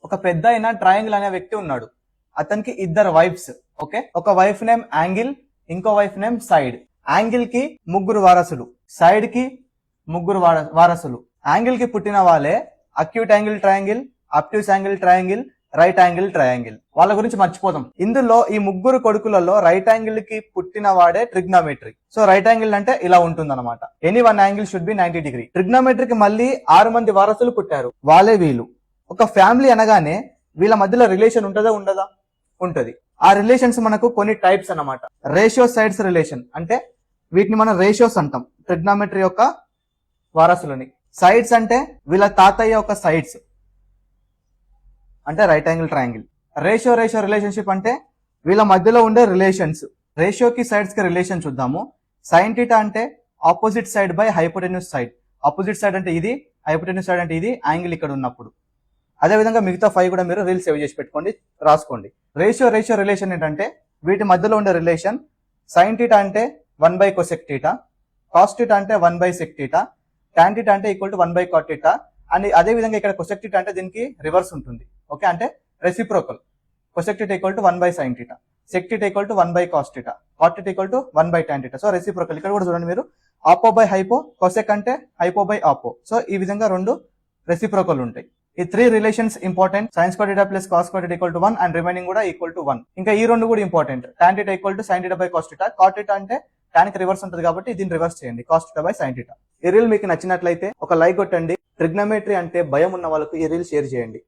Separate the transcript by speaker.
Speaker 1: ఒక పెద్ద అయిన ట్రయాంగిల్ అనే వ్యక్తి ఉన్నాడు. అతనికి ఇద్దరు వైఫ్స్. ఓకే, ఒక వైఫ్ నేమ్ యాంగిల్, ఇంకో వైఫ్ నేమ్ సైడ్. యాంగిల్ కి ముగ్గురు వారసులు, సైడ్ కి ముగ్గురు వారసులు. యాంగిల్ కి పుట్టిన వాళ్ళే acute angle triangle, obtuse angle triangle, right angle triangle. వాళ్ళ గురించి మర్చిపోదాం. ఇందులో ఈ ముగ్గురు కొడుకులలో రైట్ యాంగిల్ కి పుట్టిన వాడే ట్రిగ్నోమెట్రీ. సో రైట్ యాంగిల్ అంటే ఇలా ఉంటుంది అనమాట. Any one angle should be 90 degree. ట్రిగ్నోమెట్రీకి మళ్ళీ 6 మంది వారసులు పుట్టారు, వాళ్ళే వీళ్ళు. ఒక ఫ్యామిలీ అనగానే వీళ్ళ మధ్యలో రిలేషన్ ఉంటుందా ఉండదా? ఉంటది. ఆ రిలేషన్స్ మనకు కొన్ని టైప్స్ అన్నమాట. రేషియో సైడ్స్ రిలేషన్ అంటే వీటిని మనం రేషియోస్ అంటాం, ట్రిగ్నోమెట్రీ యొక్క వారసులని. సైడ్స్ అంటే వీళ్ళ తాతయ్య యొక్క సైడ్స్ అంటే right angle triangle. Ratio relationship అంటే వీళ్ళ మధ్యలో ఉండే రిలేషన్స్. రేషియోకి సైడ్స్ కి రిలేషన్ చూద్దాము. సైన్ థీటా అంటే opposite side by hypotenuse side. Opposite side అంటే ఇది, హైపోటెన్యూస్ సైడ్ అంటే ఇది, యాంగిల్ ఇక్కడ ఉన్నప్పుడు. అదే విధంగా మిగతా 5 కూడా మీరు రీల్ సేవ్ చేసి పెట్టుకోండి, రాసుకోండి. రేషియో రిలేషన్ ఏంటంటే వీటి మధ్యలో ఉండే రిలేషన్. సైన్ థీటా అంటే 1 by cosec theta, cos theta అంటే 1 by sec theta, tan theta అంటే equal to 1 by cot theta. And అదే విధంగా ఇక్కడ కొసెక్ థీటా అంటే దీనికి రివర్స్ ఉంటుంది. ఓకే, అంటే reciprocal. Cosec theta equal to 1 by sine theta, sec theta equal to 1 by cos theta, cot theta equal to 1 by tan theta. So reciprocal. ఇక్కడ కూడా చూడండి మీరు, ఆపో బై హైపో, కొసెక్ అంటే hypo by opp. So ఈ విధంగా 2 reciprocal ఉంటాయి. ఈ 3 relations important. Sine square theta plus cos square theta equal to 1 and remaining కూడా ఈక్వల్ టు 1. ఇంకా ఈ 2 కూడా important. Tan theta equal to sine theta by cos theta. Cot theta అంటే tan కి రివర్స్ ఉంటుంది కాబట్టి దీన్ని రివర్స్ చేయండి, cos theta by sine theta. ఈ రీల్ మీకు నచ్చినట్లయితే ఒక లైక్ కొట్టండి. ట్రిగ్నోమెట్రీ అంటే భయం ఉన్న వాళ్ళకు ఈ రీల్ షేర్ చేయండి.